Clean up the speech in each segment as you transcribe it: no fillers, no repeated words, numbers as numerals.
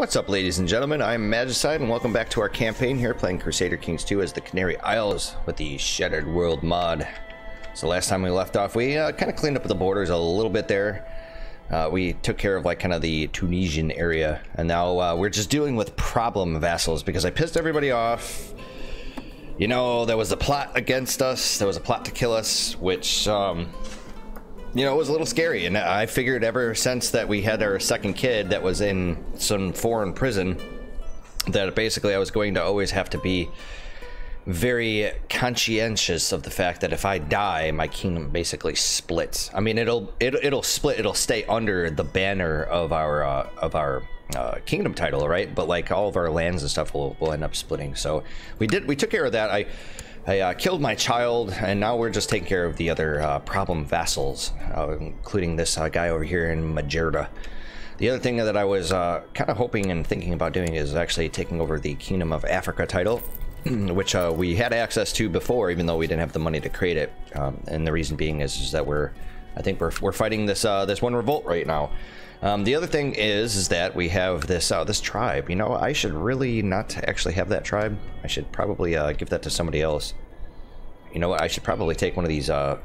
What's up, ladies and gentlemen? I'm Magicide, and welcome back to our campaign here, playing Crusader Kings II as the Canary Isles with the Shattered World mod. So last time we left off, we kind of cleaned up the borders a little bit there. We took care of like kind of the Tunisian area, and now we're just dealing with problem vassals because I pissed everybody off. You know, there was a plot against us. There was a plot to kill us, which you know, it was a little scary, and I figured ever since that we had our second kid that was in some foreign prison that basically I was going to always have to be very conscientious of the fact that if I die, my kingdom basically splits. I mean, it'll split. It'll stay under the banner of our kingdom title, right? But like all of our lands and stuff will end up splitting. So we took care of that. I killed my child, and now we're just taking care of the other problem vassals, including this guy over here in Majerda. The other thing that I was kind of hoping and thinking about doing is actually taking over the Kingdom of Africa title, which we had access to before, even though we didn't have the money to create it. And the reason being is that I think we're fighting this this one revolt right now. The other thing is that we have this this tribe. You know, I should really not actually have that tribe. I should probably give that to somebody else. You know what? I should probably take one of these one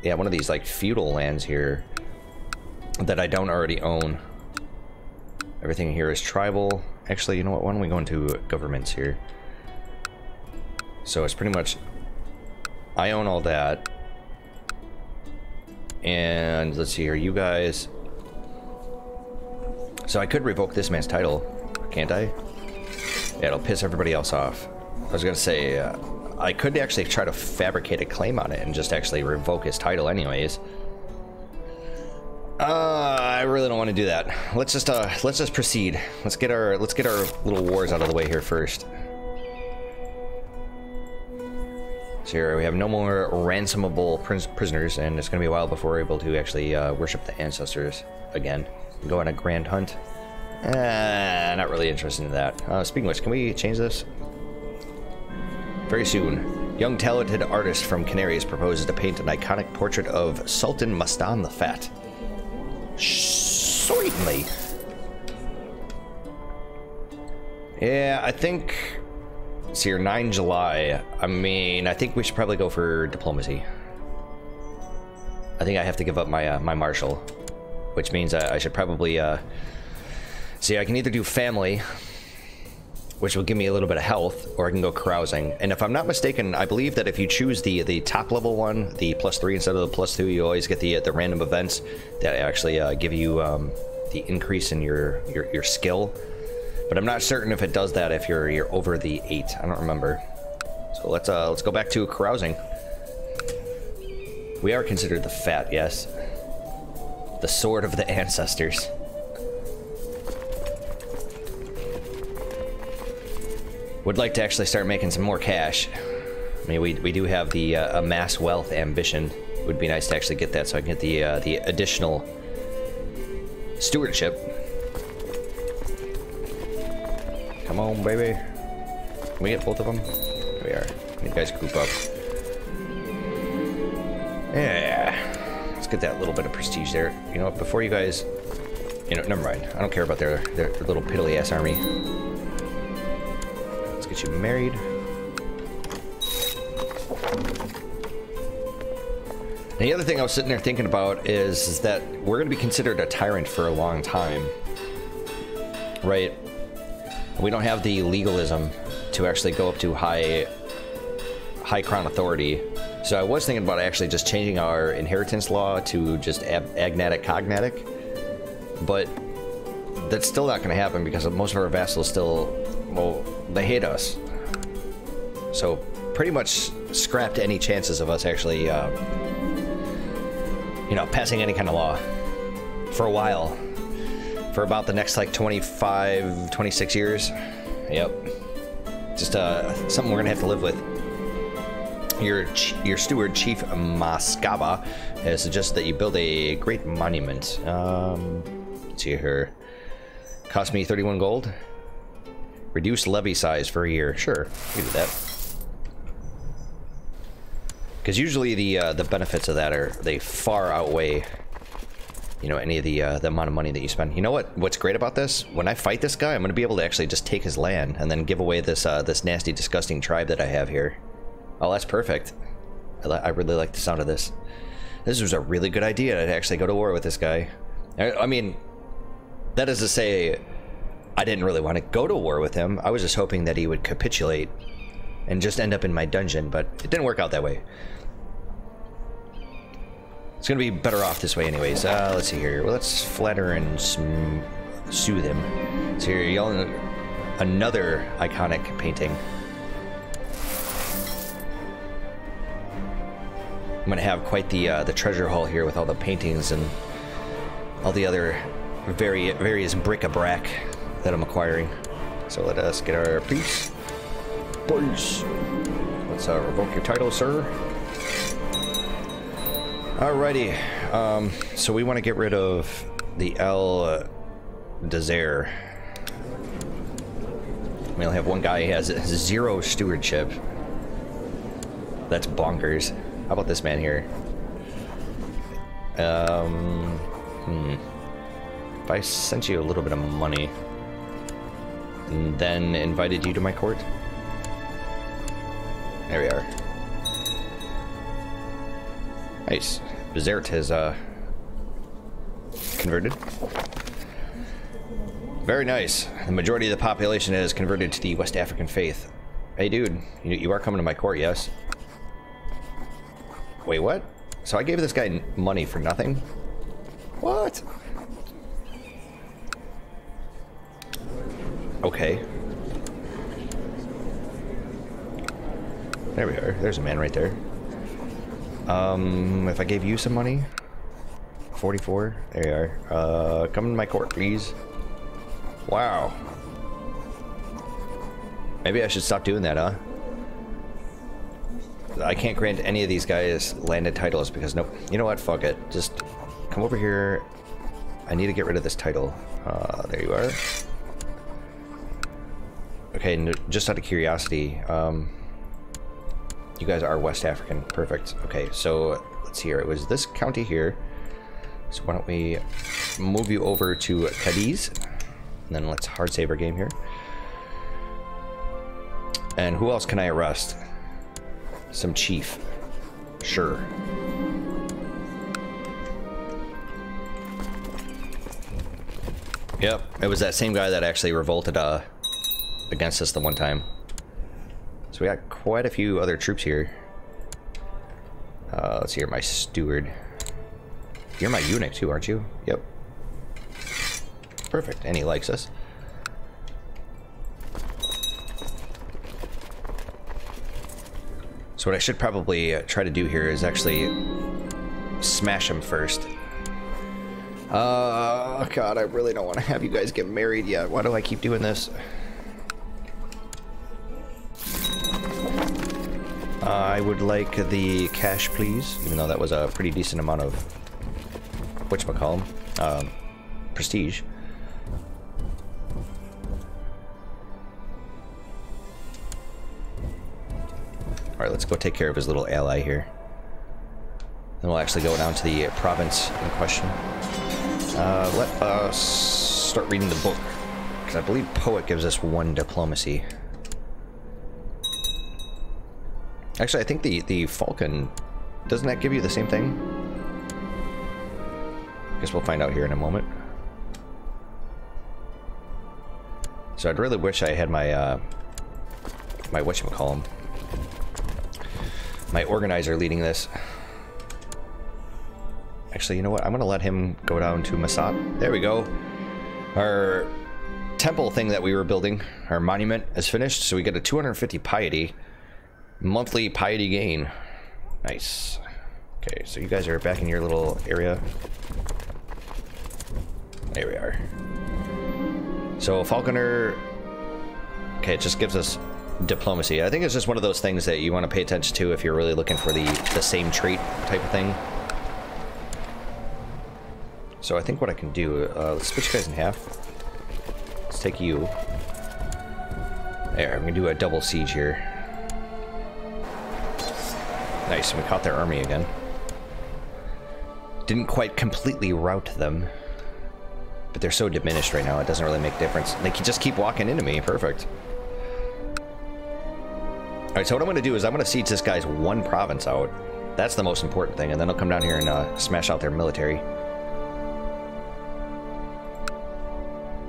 of these like feudal lands here that I don't already own. Everything here is tribal. Actually, you know what? Why don't we go into governments here? So it's pretty much I own all that. And let's see here, you guys. So I could revoke this man's title, can't I? Yeah, it'll piss everybody else off. I was gonna say, I could actually try to fabricate a claim on it and just actually revoke his title anyways. I really don't want to do that. Let's just proceed. Let's get our little wars out of the way here first. So here we have no more ransomable prisoners, and it's going to be a while before we're able to actually worship the ancestors again. Go on a grand hunt. Not really interested in that. Speaking of which, can we change this? Very soon, young talented artist from Canary proposes to paint an iconic portrait of Sultan Mastan the Fat. Certainly. Yeah, I think... It's here, 9 July. I mean, I think we should probably go for diplomacy. I think I have to give up my my marshal, which means I should probably see. I can either do family, which will give me a little bit of health, or I can go carousing. And if I'm not mistaken, I believe that if you choose the top level one, the +3 instead of the +2, you always get the random events that actually give you the increase in your skill. But I'm not certain if it does that if you're over the 8. I don't remember. So let's go back to carousing. We are considered the Fat, yes. The sword of the ancestors. Would like to actually start making some more cash. I mean, we do have the amass wealth ambition. It would be nice to actually get that so I can get the additional stewardship. Come on, baby. Can we get both of them? There we are. You guys group up. Yeah. Let's get that little bit of prestige there. You know what? Before you guys... You know, never mind. I don't care about their little piddly-ass army. Let's get you married. And the other thing I was sitting there thinking about is that we're going to be considered a tyrant for a long time. Right? We don't have the legalism to actually go up to high crown authority. So I was thinking about actually just changing our inheritance law to just agnatic cognatic. But that's still not going to happen because most of our vassals still, well, they hate us. So pretty much scrapped any chances of us actually, you know, passing any kind of law for a while. For about the next like 25, 26 years. Yep. Just something we're gonna have to live with. Your steward, Chief Mascaba, has suggested that you build a great monument. Let's see here. Cost me 31 gold. Reduce levy size for a year. Sure, we do that. Because usually the benefits of that they far outweigh you know, any of the amount of money that you spend. You know what's great about this? When I fight this guy, I'm going to be able to actually just take his land and then give away this this nasty, disgusting tribe that I have here. Oh, that's perfect. I really like the sound of this. This was a really good idea to actually go to war with this guy. I mean, that is to say, I didn't really want to go to war with him. I was just hoping that he would capitulate and just end up in my dungeon, but it didn't work out that way. It's gonna be better off this way anyways. Let's see here. Well, let's flatter and soothe him. So here, you're yelling another iconic painting. I'm gonna have quite the treasure haul here with all the paintings and all the other various bric-a-brac that I'm acquiring. So let us get our piece. Let's revoke your title, sir. Alrighty, so we want to get rid of the El Desert. We only have one guy. He has 0 stewardship. That's bonkers. How about this man here? If I sent you a little bit of money and then invited you to my court. There we are. Nice. Desert has converted. Very nice. The majority of the population has converted to the West African faith. Hey dude, you are coming to my court, yes? Wait, what? So I gave this guy money for nothing? What? Okay. There we are. There's a man right there. If I gave you some money? 44? There you are. Come to my court, please. Wow. Maybe I should stop doing that, huh? I can't grant any of these guys landed titles because nope. You know what? Fuck it. Just come over here. I need to get rid of this title. There you are. Okay, just out of curiosity, you guys are West African. Perfect. Okay, so let's see here. It was this county here. So why don't we move you over to Cadiz? And then let's hard save our game here. And who else can I arrest? Some chief. Sure. Yep, it was that same guy that actually revolted against us the one time. So we got quite a few other troops here. Let's see here, my steward. You're my eunuch too, aren't you? Yep. Perfect, and he likes us. So what I should probably try to do here is actually smash him first. God, I really don't want to have you guys get married yet. Why do I keep doing this? I would like the cash, please, even though that was a pretty decent amount of whatchamacallem, prestige. Alright, let's go take care of his little ally here. Then we'll actually go down to the province in question. Let us start reading the book, because I believe Poet gives us 1 diplomacy. Actually, I think the Falcon, doesn't that give you the same thing? Guess we'll find out here in a moment. So I'd really wish I had my my whatchamacallem, my organizer leading this. Actually, you know what? I'm gonna let him go down to Masat. There we go. Our temple thing that we were building, our monument, is finished. So we get a 250 piety. Monthly piety gain. Nice. Okay, so you guys are back in your little area. There we are. So Falconer. Okay, it just gives us diplomacy. I think it's just one of those things that you want to pay attention to if you're really looking for the same trait type of thing. So I think what I can do, let's split you guys in half. Let's take you. There, I'm gonna do a double siege here. Nice, we caught their army again. Didn't quite completely rout them. But they're so diminished right now, it doesn't really make a difference. They can just keep walking into me. Perfect. Alright, so what I'm going to do is I'm going to siege this guy's one province out. That's the most important thing. And then I'll come down here and smash out their military.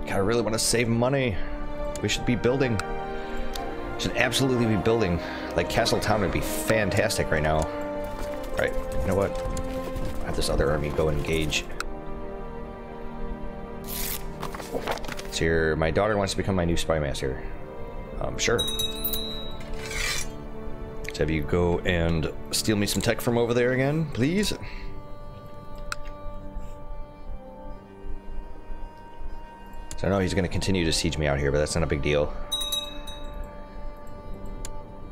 God, I really want to save money. We should be building. Should absolutely be building. Like, Castle Town would be fantastic right now. Alright, you know what? Have this other army go engage. So here, my daughter wants to become my new spy master. Sure. So have you go and steal me some tech from over there again, please? So I know he's going to continue to siege me out here, but that's not a big deal.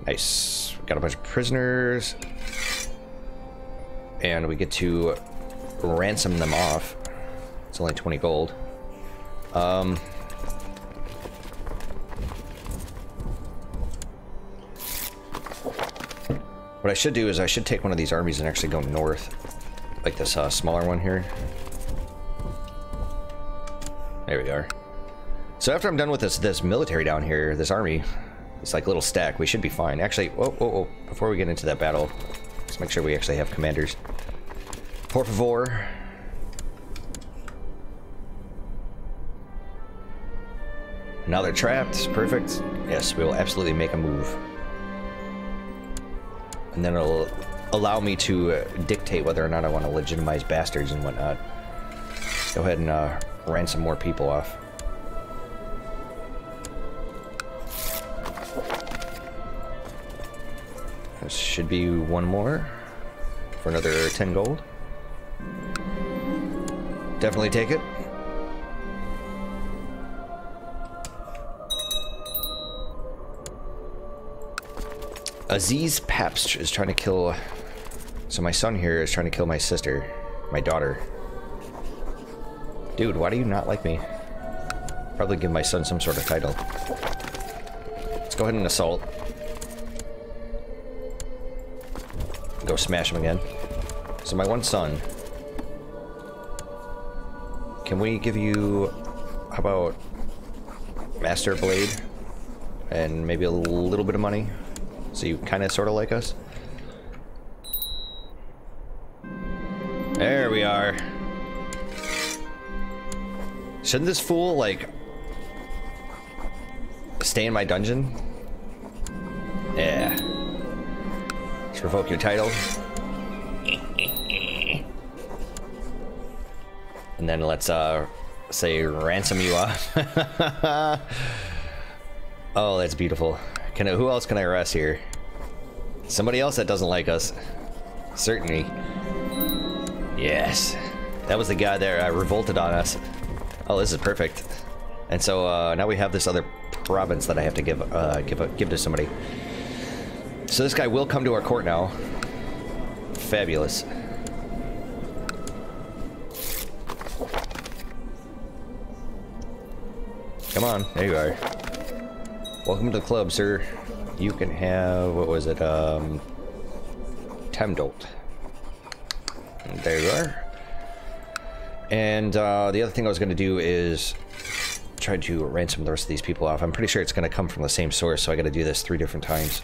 Nice. Got a bunch of prisoners. And we get to ransom them off. It's only 20 gold. What I should do is I should take one of these armies and actually go north. Like this smaller one here. There we are. So after I'm done with this military down here, this army, it's like little stack, we should be fine. Actually, whoa, before we get into that battle, let's make sure we actually have commanders. Por favor. Now they're trapped. Perfect. Yes, we will absolutely make a move. And then it'll allow me to dictate whether or not I want to legitimize bastards and whatnot. Go ahead and ransom more people off. This should be one more for another 10 gold. Definitely take it. Aziz Pabst is trying to kill... So my son here is trying to kill my sister. My daughter. Dude, why do you not like me? Probably give my son some sort of title. Let's go ahead and assault. Go smash him again. So my one son. Can we give you... How about... Master Blade? And maybe a little bit of money? So you kind of sort of like us? There we are. Shouldn't this fool, like, stay in my dungeon? Yeah. Let's revoke your title. And then let's, say, ransom you off. Oh, that's beautiful. Who else can I arrest here? Somebody else that doesn't like us. Certainly. Yes. That was the guy there revolted on us. Oh, this is perfect. And so now we have this other province that I have to give to somebody. So this guy will come to our court now. Fabulous. Come on, there you are. Welcome to the club, sir. You can have, what was it, Temdolt. There you are. And the other thing I was going to do is try to ransom the rest of these people off. I'm pretty sure it's going to come from the same source, so I got to do this 3 different times.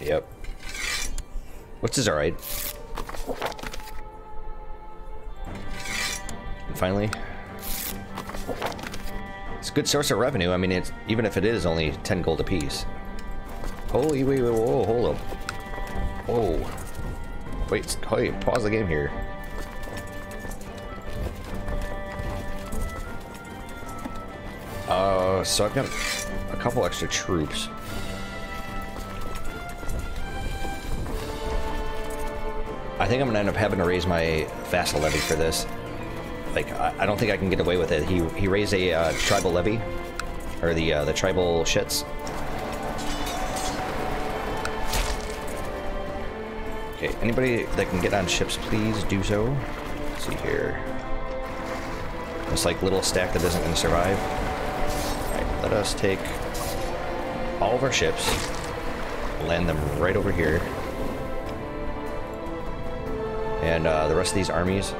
Yep. Which is alright. And finally... It's a good source of revenue. I mean, it's even if it is only 10 gold apiece. Holy, wait, whoa, hold up. Whoa. Wait, pause the game here. So I've got a couple extra troops. I think I'm gonna end up having to raise my vassal levy for this. Like, I don't think I can get away with it. He raised a tribal levy, or the tribal shits. Okay, anybody that can get on ships, please do so. Let's see here. This like little stack that isn't going to survive. Alright, let us take all of our ships, land them right over here, And the rest of these armies.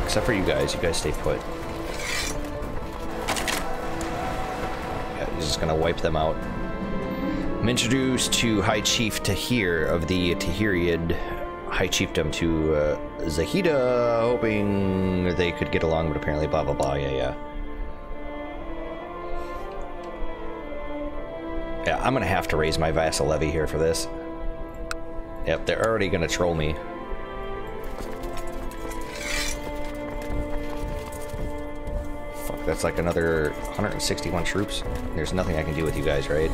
Except for you guys stay put. Yeah, he's just gonna wipe them out. I'm introduced to High Chief Tahir of the Tahiriad High Chiefdom to Zahida, hoping they could get along, but apparently blah blah blah, yeah. Yeah, I'm gonna have to raise my vassal levy here for this. Yep, they're already gonna troll me. Fuck, that's like another 161 troops. There's nothing I can do with you guys, right?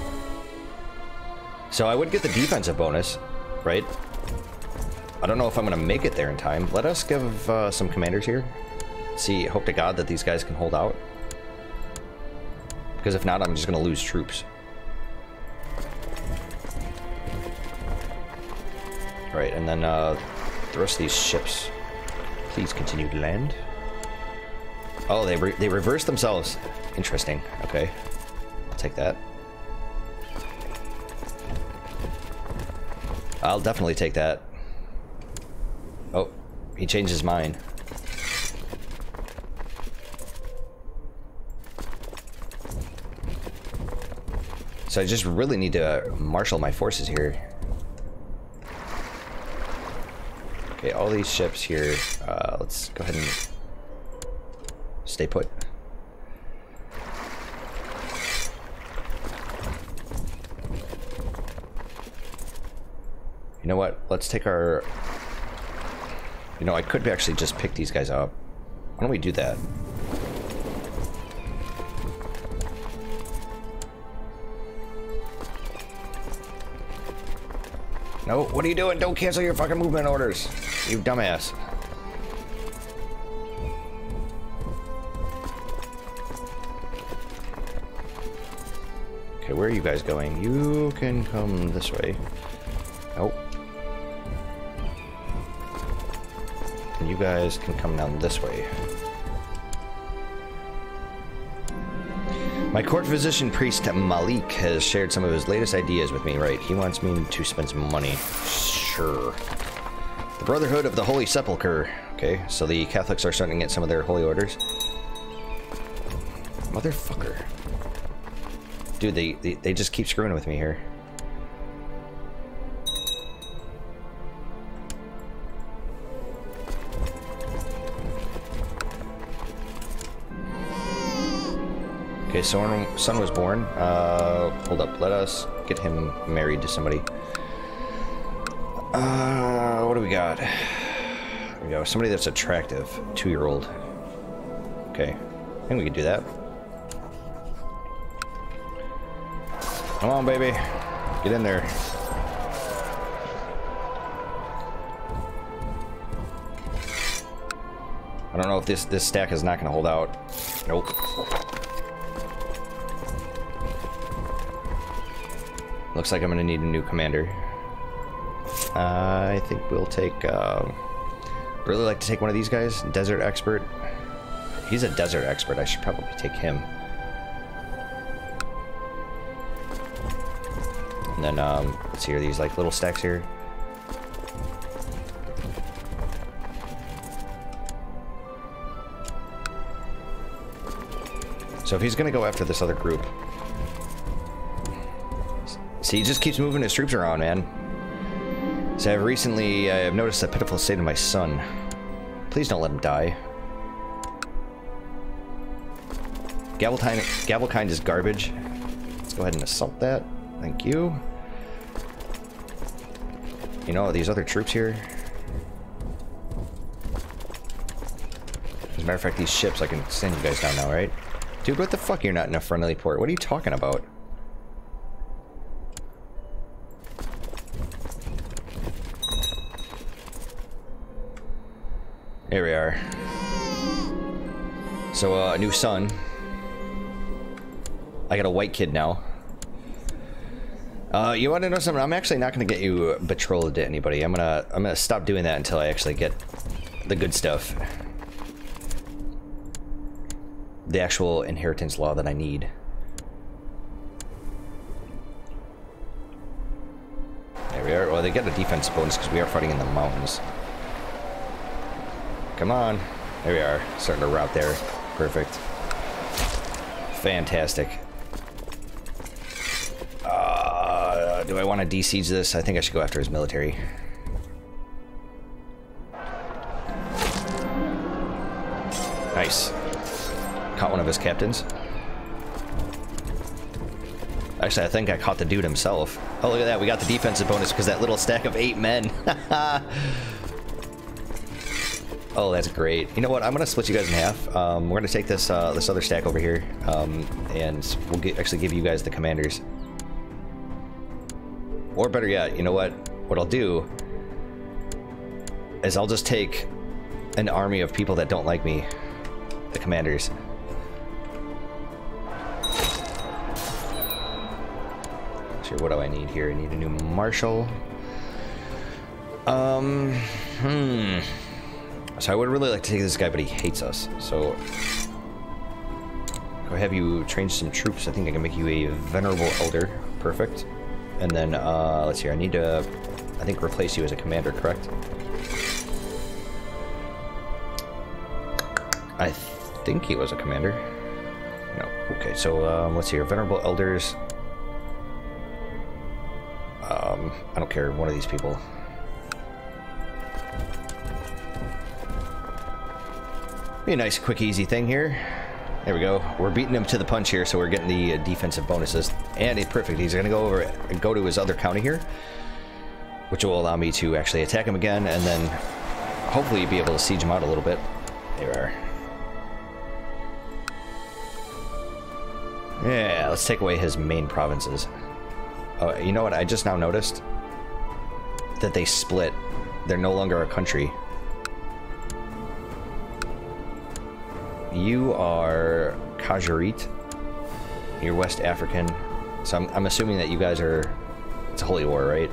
So I would get the defensive bonus, right? I don't know if I'm gonna make it there in time. Let us give some commanders here. See, hope to God that these guys can hold out. Because if not, I'm just gonna lose troops. Right, and then the rest of these ships, please continue to land. Oh, they reversed themselves. Interesting. Okay, I'll take that. I'll definitely take that. Oh, he changed his mind. So I just really need to marshal my forces here. Okay, all these ships here, let's go ahead and stay put. You know what? Let's take our... You know, I could actually just pick these guys up. Why don't we do that? No, what are you doing? Don't cancel your fucking movement orders, you dumbass. Okay, where are you guys going? You can come this way. Nope. And you guys can come down this way. My court physician priest Malik has shared some of his latest ideas with me, right? He wants me to spend some money. Sure. The Brotherhood of the Holy Sepulchre. Okay, so the Catholics are starting to get some of their holy orders. Motherfucker. Dude, they just keep screwing with me here. Okay, so son was born. Hold up, let us get him married to somebody. What do we got? There we go, somebody that's attractive. 2-year-old. Okay, I think we can do that. Come on, baby. Get in there. I don't know if this stack is not going to hold out. Nope. Looks like I'm gonna need a new commander. I think we'll take, really like to take one of these guys. Desert expert. He's a desert expert. I should probably take him. And then, let's see, are these like little stacks here? So if he's gonna go after this other group, see, he just keeps moving his troops around, man. So I have noticed the pitiful state of my son. Please don't let him die. Gavelkind is garbage. Let's go ahead and assault that. Thank you. You know, these other troops here. As a matter of fact, these ships, I can send you guys down now, right? Dude, what the fuck? You're not in a friendly port. What are you talking about? Here we are. So, a new son. I got a white kid now. You want to know something? I'm actually not going to get you betrothed to anybody. I'm gonna stop doing that until I actually get the good stuff. The actual inheritance law that I need. Oh, they get a defense bonus because we are fighting in the mountains. Come on. There we are. Starting to rout there. Perfect. Fantastic. Do I want to de-siege this? I think I should go after his military. Nice. Caught one of his captains. Actually, I think I caught the dude himself. Oh, look at that. We got the defensive bonus because that little stack of 8 men. Oh, that's great. You know what? I'm going to split you guys in half. We're going to take this this other stack over here, and we'll actually give you guys the commanders. Or better yet, you know what? What I'll do is I'll just take an army of people that don't like me, the commanders. Sure, what do I need here? I need a new marshal. So I would really like to take this guy, but he hates us. So go have you train some troops. I think I can make you a venerable elder. Perfect. And then let's see. I need to, I think, replace you as a commander. Correct? I think he was a commander. No. Okay. So let's see here. Venerable elders. I don't care. One of these people. Be a nice, quick, easy thing here. There we go. We're beating him to the punch here, so we're getting the defensive bonuses. And it's perfect. He's going to go over and go to his other county here, which will allow me to actually attack him again, and then hopefully be able to siege him out a little bit. There we are. Yeah, let's take away his main provinces. Oh, you know what? I just now noticed that they split. They're no longer a country. You are Kajarit. You're West African. So I'm assuming that you guys are... It's a holy war, right?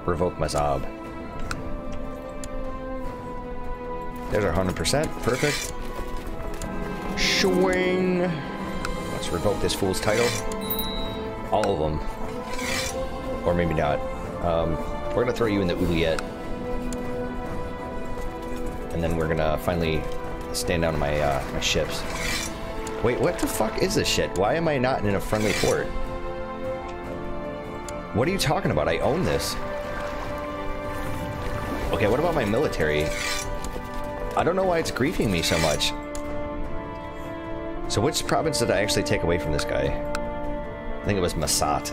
Revoke Mazab. There's our 100%. Perfect. Swing. Let's revoke this fool's title. All of them. Or maybe not. We're going to throw you in the oubliette. And then we're going to finally stand down my, my ships. Wait, what the fuck is this shit? Why am I not in a friendly port? What are you talking about? I own this. Okay, what about my military? I don't know why it's griefing me so much. So which province did I actually take away from this guy? I think it was Masat.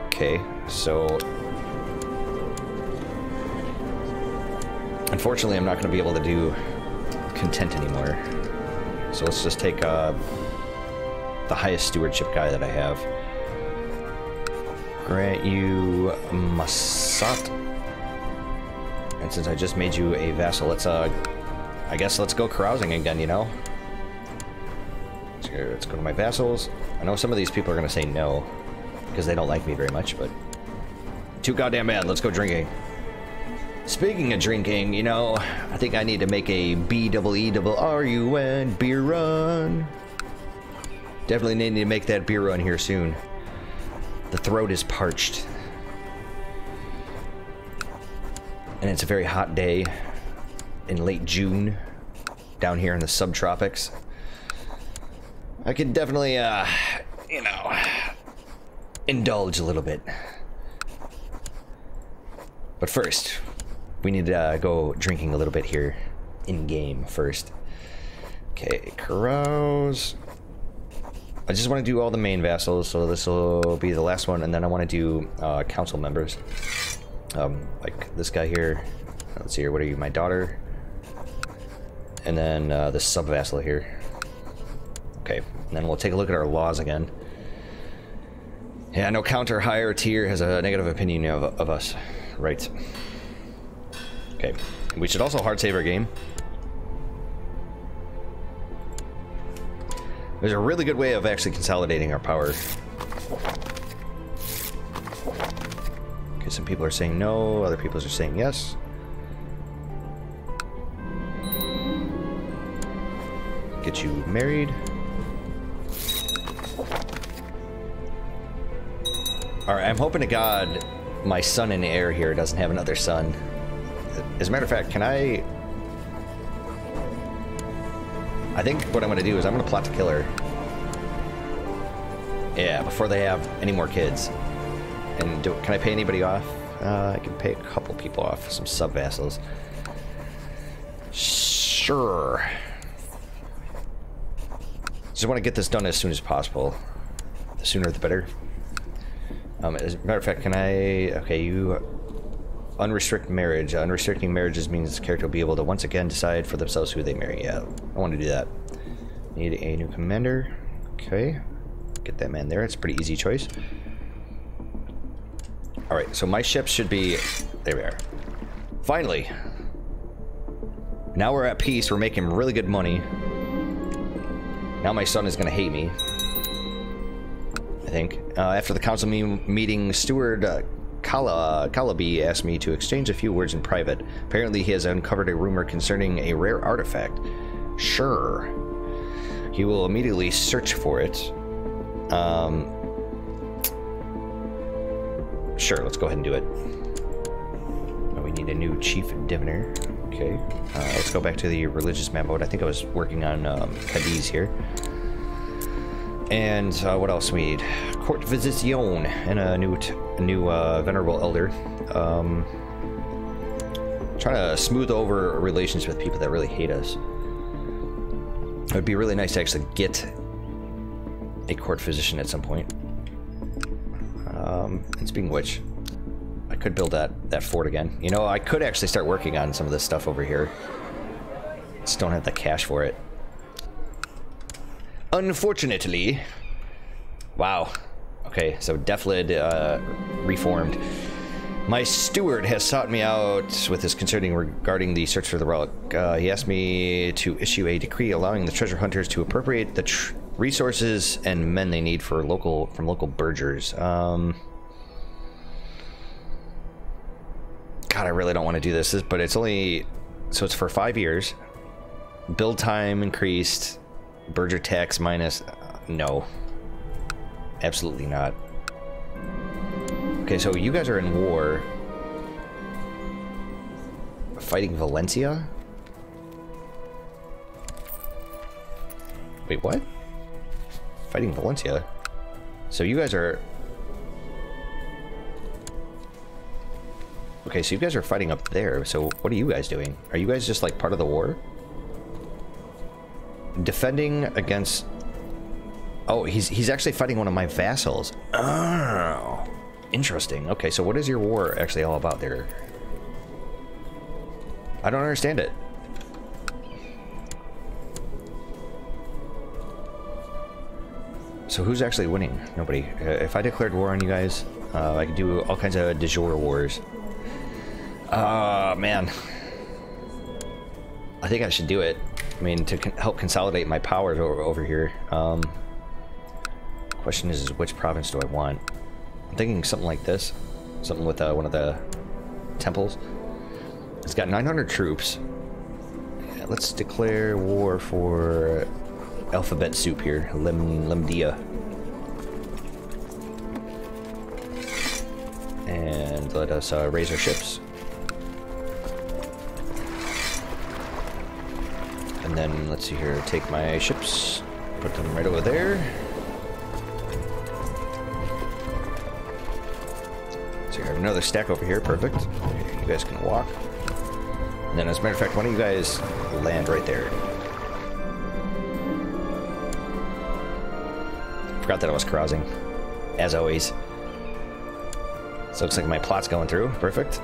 Okay, so... Unfortunately, I'm not going to be able to do content anymore. So let's just take the highest stewardship guy that I have. Grant you Masat. And since I just made you a vassal, let's I guess let's go carousing again, you know? Let's go to my vassals. I know some of these people are going to say no, because they don't like me very much, but... Too goddamn bad, let's go drinking. Speaking of drinking, you know, I think I need to make a BEERUN beer run. Definitely need to make that beer run here soon. The throat is parched. And it's a very hot day in late June down here in the subtropics. I could definitely, you know, indulge a little bit. But first, we need to go drinking a little bit here in-game first. Okay, carouse. I just want to do all the main vassals, so this will be the last one, and then I want to do council members. Like this guy here. Let's see here, what are you? My daughter. And then this sub-vassal here. Okay, and then we'll take a look at our laws again. Yeah, no counter higher tier has a negative opinion of us. Right. Okay, we should also hard save our game. There's a really good way of actually consolidating our power. Okay, some people are saying no, other people are saying yes. Get you married. Alright, I'm hoping to God my son and heir here doesn't have another son. As a matter of fact, can I think what I'm going to do is I'm going to plot to kill her. Yeah, before they have any more kids. And can I pay anybody off? I can pay a couple people off, some sub-vassals. Sure. Just want to get this done as soon as possible. The sooner the better. As a matter of fact, can I... Okay, you... Unrestrict marriage. Unrestricting marriages means the character will be able to once again decide for themselves who they marry. Yeah, I want to do that. Need a new commander. Okay. Get that man there. It's a pretty easy choice. Alright, so my ships should be... There we are. Finally! Now we're at peace. We're making really good money. Now my son is going to hate me. I think. After the council meeting, Steward Calabi asked me to exchange a few words in private. Apparently he has uncovered a rumor concerning a rare artifact. Sure. He will immediately search for it. Sure, let's go ahead and do it. Oh, we need a new chief diviner. Okay. Let's go back to the religious map mode. I think I was working on Cadiz here. And what else we need? Court Visitation and a new venerable elder. Trying to smooth over relations with people that really hate us. It would be really nice to actually get a court physician at some point. And speaking of which, I could build that fort again. You know, I could actually start working on some of this stuff over here. Just don't have the cash for it. Unfortunately. Wow. Okay, so Deflid reformed. My steward has sought me out with his concerning regarding the search for the relic. He asked me to issue a decree allowing the treasure hunters to appropriate the resources and men they need from local burghers. God, I really don't want to do this, but it's only... So it's for 5 years. Build time increased. Burgher tax minus... no. Absolutely not. Okay, so you guys are in war. Fighting Valencia? Wait, what? Fighting Valencia? So you guys are... Okay, so you guys are fighting up there. So what are you guys doing? Are you guys just like part of the war? Defending against... Oh, he's actually fighting one of my vassals. Oh, interesting. Okay, so what is your war actually all about there? I don't understand it. So who's actually winning? Nobody. If I declared war on you guys, I could do all kinds of de jure wars. Man. I think I should do it. I mean, to help consolidate my powers over here. Question is which province do I want? I'm thinking something like this. Something with one of the temples. It's got 900 troops. Yeah, let's declare war for alphabet soup here. Lemdia. And let us raise our ships. And then, let's see here, take my ships, put them right over there. So I have another stack over here, perfect. You guys can walk. And then, as a matter of fact, why don't you guys land right there? Forgot that I was carousing, as always. So looks like my plot's going through, perfect.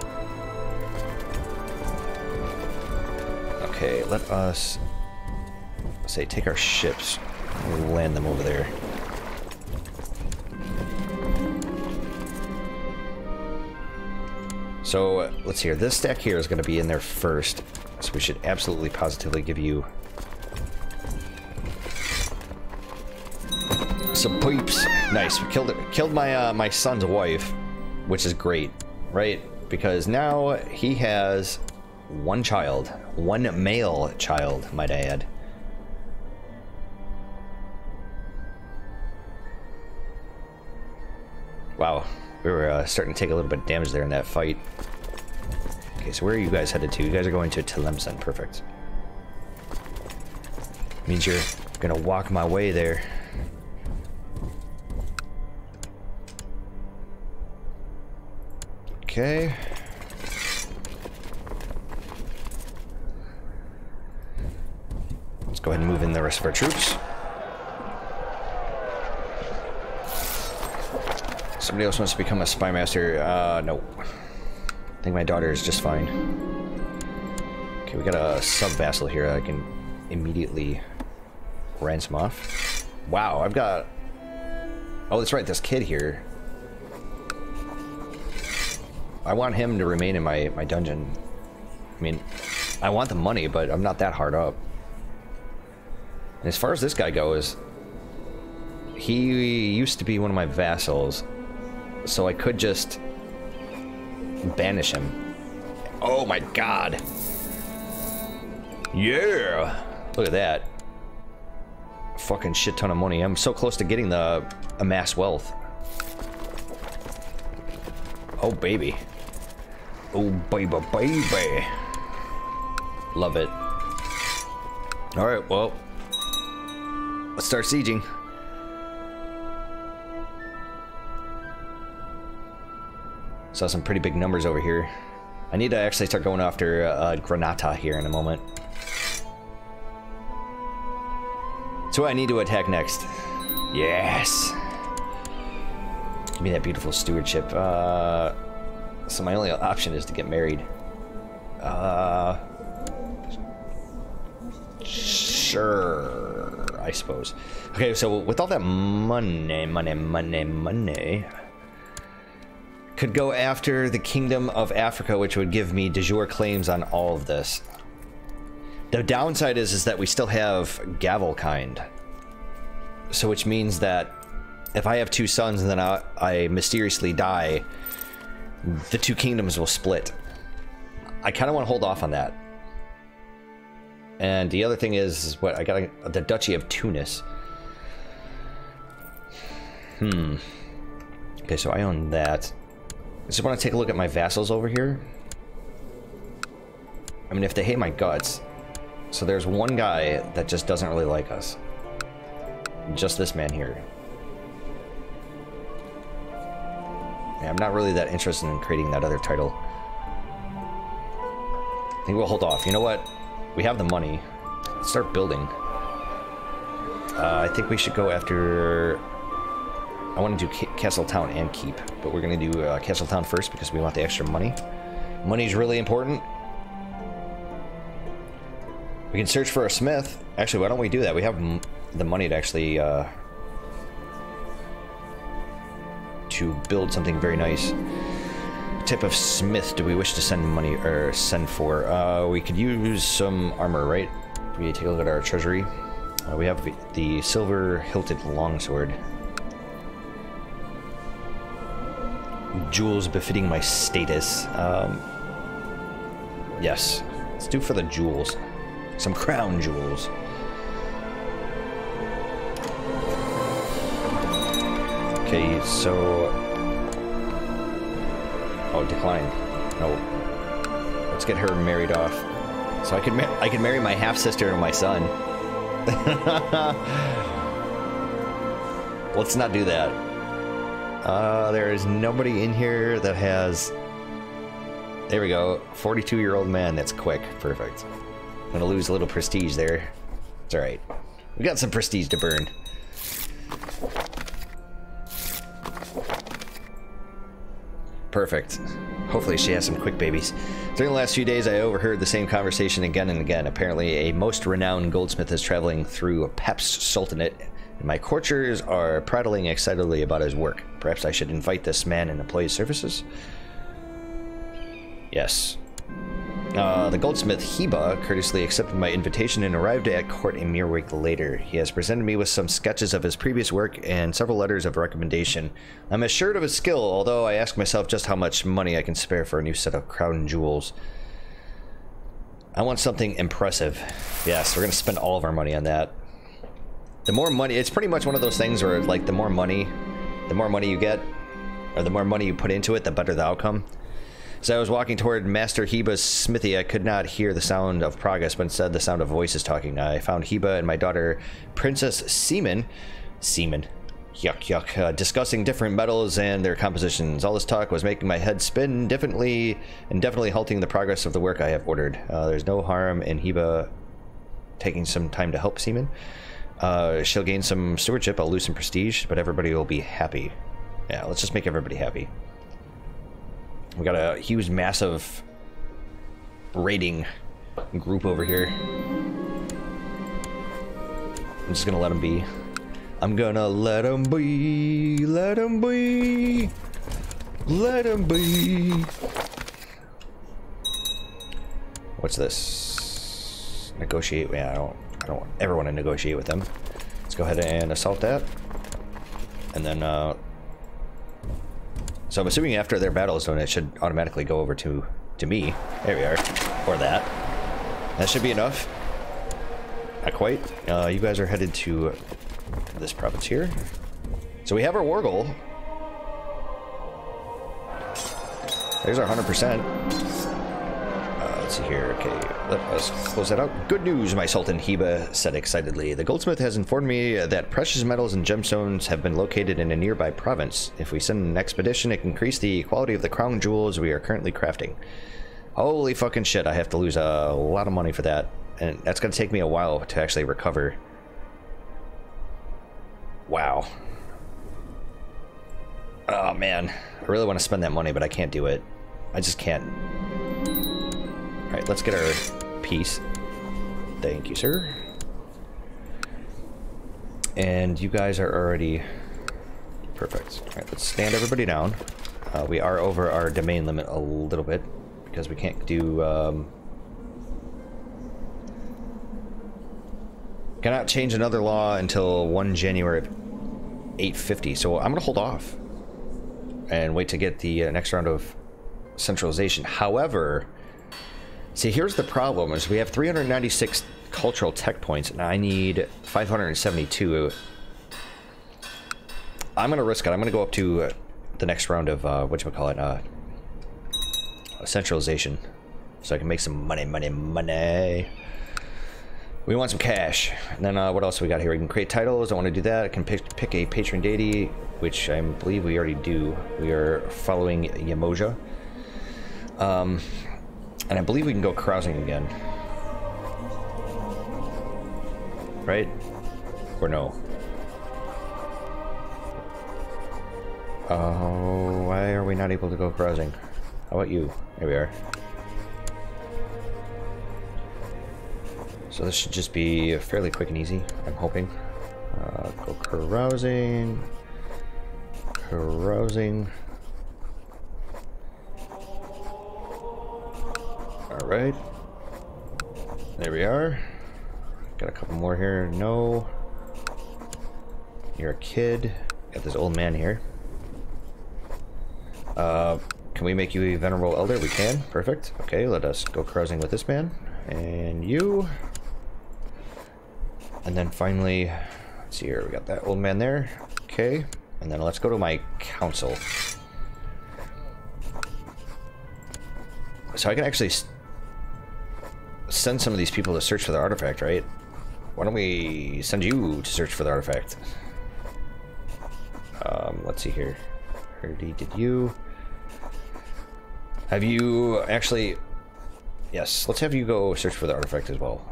Okay, let us... say take our ships and land them over there. So let's see here, this stack here is going to be in there first, so we should absolutely positively give you some peeps. Nice. We killed my my son's wife, which is great, right? Because now he has one child, one male child, might I add. Wow. We were starting to take a little bit of damage there in that fight. Okay, so where are you guys headed to? You guys are going to Tlemcen. Perfect. Means you're gonna walk my way there. Okay. Let's go ahead and move in the rest of our troops. Somebody else wants to become a spy master. No. I think my daughter is just fine. Okay, we got a sub-vassal here I can immediately ransom off. Wow, I've got... Oh, that's right, this kid here. I want him to remain in my dungeon. I mean, I want the money, but I'm not that hard up. And as far as this guy goes, he used to be one of my vassals, so I could just banish him. Oh my god. Yeah! Look at that. Fucking shit ton of money. I'm so close to getting the amass wealth. Oh baby. Oh baby, baby. Love it. Alright, well. Let's start sieging. Saw some pretty big numbers over here. I need to actually start going after Granata here in a moment. So I need to attack next. Yes! Give me that beautiful stewardship. So my only option is to get married. Sure, I suppose. Okay, so with all that money, could go after the Kingdom of Africa, which would give me de jure claims on all of this. The downside is that we still have Gavelkind. So which means that if I have two sons and then I mysteriously die, the two kingdoms will split. I kind of want to hold off on that. And the other thing is what I got, the Duchy of Tunis. Okay, so I own that. I just want to take a look at my vassals over here. I mean, if they hate my guts. So there's one guy that just doesn't really like us. Just this man here. Yeah, I'm not really that interested in creating that other title. I think we'll hold off. You know what? We have the money. Let's start building. I think we should go after... I want to do Castle Town and Keep, but we're going to do Castle Town first because we want the extra money. Money's really important. We can search for a smith. Actually, why don't we do that? We have the money to actually to build something very nice. What type of smith do we wish to send money or send for? We could use some armor, right? We take a look at our treasury. We have the silver hilted longsword. Jewels befitting my status. Yes, let's do for the jewels. Some crown jewels. Okay, so... Oh, decline. No. Let's get her married off. So I can marry my half-sister and my son. Let's not do that. There is nobody in here that has... There we go. 42-year-old man. That's quick. Perfect. I'm gonna lose a little prestige there. It's alright. We got some prestige to burn. Perfect. Hopefully she has some quick babies. During the last few days, I overheard the same conversation again and again. Apparently, a most renowned goldsmith is traveling through Pep's Sultanate, and my courtiers are prattling excitedly about his work. Perhaps I should invite this man and employ his services? Yes. The goldsmith Heba courteously accepted my invitation and arrived at court a mere week later. He has presented me with some sketches of his previous work and several letters of recommendation. I'm assured of his skill, although I ask myself just how much money I can spare for a new set of crown jewels. I want something impressive. Yes, we're going to spend all of our money on that. The more money, it's pretty much one of those things where, like, the more money you get, or the more money you put into it, the better the outcome. As I was walking toward Master Heba's smithy, I could not hear the sound of progress, but instead the sound of voices talking. I found Heba and my daughter, Princess Seaman, yuck yuck, discussing different metals and their compositions. All this talk was making my head spin differently and definitely halting the progress of the work I have ordered. There's no harm in Heba taking some time to help Seaman. She'll gain some stewardship, I'll lose some prestige, but everybody will be happy. Yeah, let's just make everybody happy. We got a huge, massive raiding group over here. I'm just gonna let them be. I'm gonna let them be, let them be, let them be. What's this? Negotiate. Yeah, I don't ever want to negotiate with them. Let's go ahead and assault that. And then, so I'm assuming after their battle is done, it should automatically go over to me. There we are. Or that. That should be enough. Not quite. You guys are headed to this province here. So we have our war goal. There's our 100%. Let's see here. Okay, let us close that out. Good news, my Sultan, Heba said excitedly. The goldsmith has informed me that precious metals and gemstones have been located in a nearby province. If we send an expedition, it can increase the quality of the crown jewels we are currently crafting. Holy fucking shit, I have to lose a lot of money for that. And that's going to take me a while to actually recover. Wow. Oh, man. I really want to spend that money, but I can't do it. I just can't. Alright, let's get our piece. Thank you, sir. And you guys are already... Perfect. Alright, let's stand everybody down. We are over our domain limit a little bit, because we can't do... Cannot change another law until 1 January of 850, so I'm going to hold off and wait to get the next round of centralization. However, see, here's the problem, is we have 396 cultural tech points, and I need 572. I'm going to risk it. I'm going to go up to the next round of, whatchamacallit, centralization, so I can make some money. We want some cash. And then what else we got here? We can create titles. I want to do that. I can pick a patron deity, which I believe we already do. We are following Yamoja. And I believe we can go carousing again. Right? Or no? Oh, why are we not able to go carousing? How about you? There we are. So this should just be fairly quick and easy, I'm hoping. Go carousing. Carousing. Alright. There we are. Got a couple more here. No. You're a kid. Got this old man here. Can we make you a venerable elder? We can. Perfect. Okay, let us go carousing with this man. And you. And then finally, let's see here, we got that old man there. Okay, and then let's go to my council. So I can actually send some of these people to search for the artifact, right? Why don't we send you to search for the artifact? Let's see here. Already did you? Have you actually... Yes, let's have you go search for the artifact as well.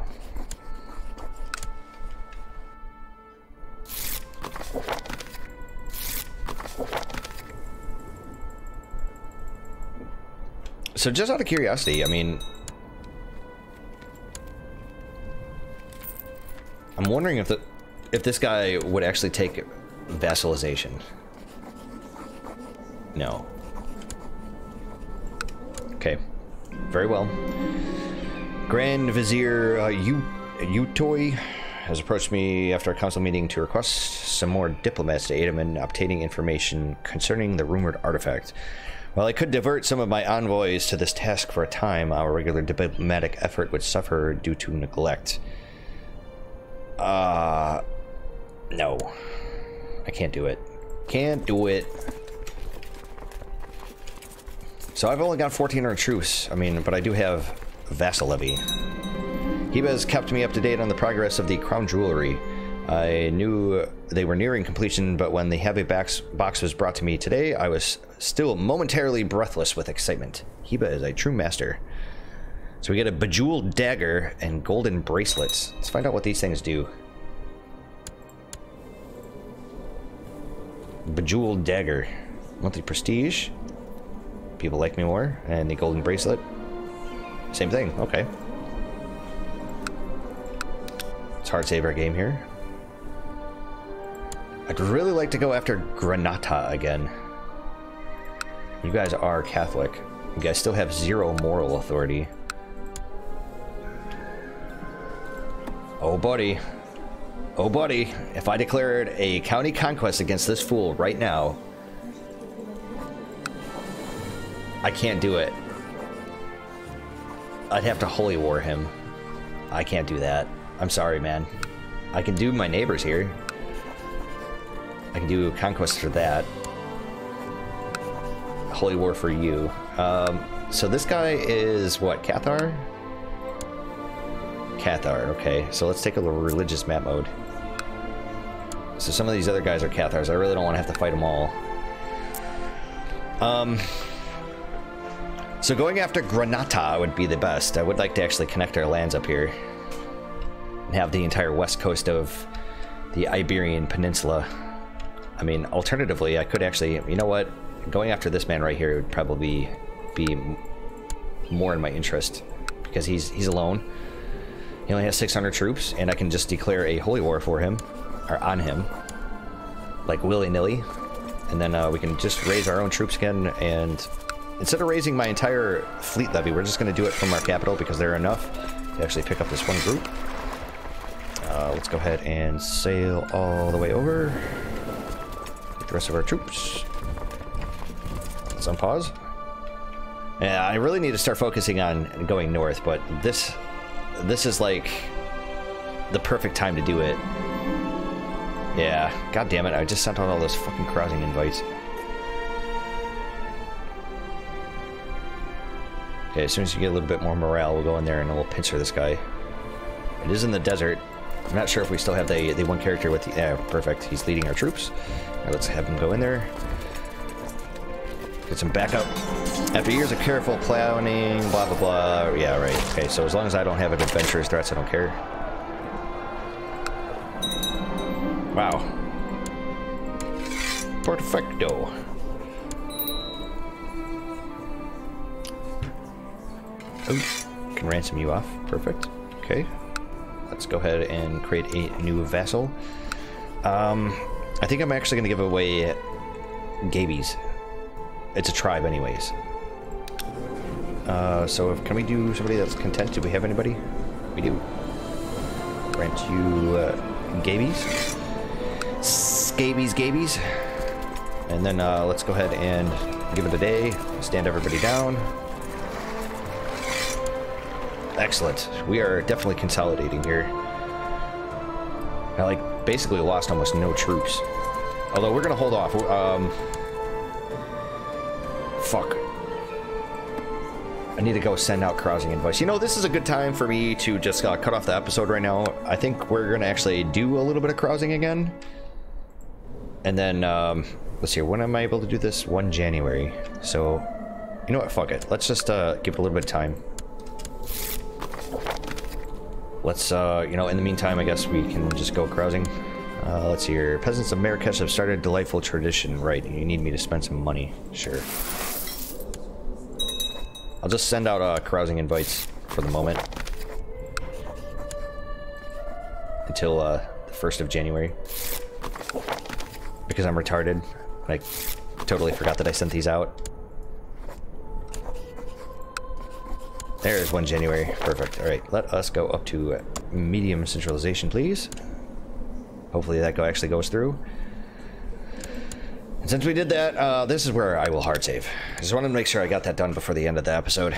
So just out of curiosity, I mean, I'm wondering if this guy would actually take vassalization. No. Okay. Very well. Grand Vizier Utoi has approached me after a council meeting to request some more diplomats to aid him in obtaining information concerning the rumored artifact. While I could divert some of my envoys to this task for a time, our regular diplomatic effort would suffer due to neglect. No. I can't do it. Can't do it. So I've only got 1,400 troops. I mean, but I do have vassal levy. Hiba has kept me up to date on the progress of the crown jewelry. I knew they were nearing completion, but when the heavy box was brought to me today, I was still momentarily breathless with excitement. Hiba is a true master. So we get a bejeweled dagger and golden bracelets. Let's find out what these things do. Bejeweled dagger. Monthly prestige. People like me more. And the golden bracelet. Same thing. Okay. Let's hard save our game here. I'd really like to go after Granata again. You guys are Catholic. You guys still have 0 moral authority. Oh, buddy. Oh, buddy. If I declared a county conquest against this fool right now, I can't do it. I'd have to holy war him. I can't do that. I'm sorry, man. I can do my neighbors here. I can do conquest for that. Holy war for you. So this guy is what? Cathar? Cathar, okay. So let's take a little religious map mode. So some of these other guys are Cathars. I really don't want to have to fight them all. So going after Granata would be the best. I would like to actually connect our lands up here. And have the entire west coast of the Iberian Peninsula. I mean, alternatively, I could actually... You know what? Going after this man right here would probably be more in my interest. Because he's alone. He only has 600 troops, and I can just declare a holy war for him. Or on him. Like willy-nilly. And then we can just raise our own troops again, and... Instead of raising my entire fleet levy, we're just going to do it from our capital because there are enough to actually pick up this one group. Let's go ahead and sail all the way over. Get the rest of our troops. Let's unpause. Yeah, I really need to start focusing on going north, but this is like the perfect time to do it. Yeah, god damn it, I just sent out all those fucking crossing invites. Okay, as soon as you get a little bit more morale, we'll go in there and we'll pincer this guy. It is in the desert. I'm not sure if we still have the one character with the... Yeah, perfect. He's leading our troops. Right, let's have him go in there. Get some backup. After years of careful planning, blah, blah, blah. Yeah, right. Okay, so as long as I don't have adventurous threats, I don't care. Wow. Perfecto. Oh, can ransom you off. Perfect. Okay. Let's go ahead and create a new vassal. I think I'm actually going to give away Gabies. It's a tribe anyways. So can we do somebody that's content? Do we have anybody? We do. Grant you Gabies. Gabies. And then let's go ahead and give it a day. Stand everybody down. Excellent. We are definitely consolidating here. I like basically lost almost no troops. Although we're gonna hold off. Fuck. I need to go send out crossing invites. You know, this is a good time for me to just cut off the episode right now. I think we're gonna actually do a little bit of crossing again. And then, let's see, when am I able to do this? 1 January. So, you know what? Fuck it. Let's just give it a little bit of time. Let's, you know, in the meantime, I guess we can just go carousing. Let's see here. Peasants of Marrakesh have started a delightful tradition. Right, you need me to spend some money. Sure. I'll just send out carousing invites for the moment. Until the 1st of January. Because I'm retarded. I totally forgot that I sent these out. There's 1 January. Perfect. Alright, let us go up to medium centralization, please. Hopefully that actually goes through. And since we did that, this is where I will hard save. I just wanted to make sure I got that done before the end of the episode.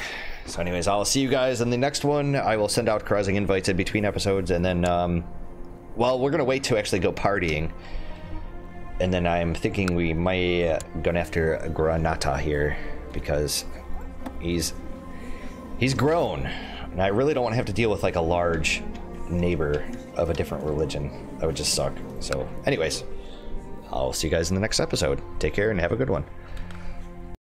So anyways, I'll see you guys in the next one. I will send out carousing invites in between episodes, and then, well, we're going to wait to actually go partying. And then I'm thinking we might go after Granata here, because He's grown, and I really don't want to have to deal with like a large neighbor of a different religion. That would just suck. So anyways, I'll see you guys in the next episode. Take care and have a good one.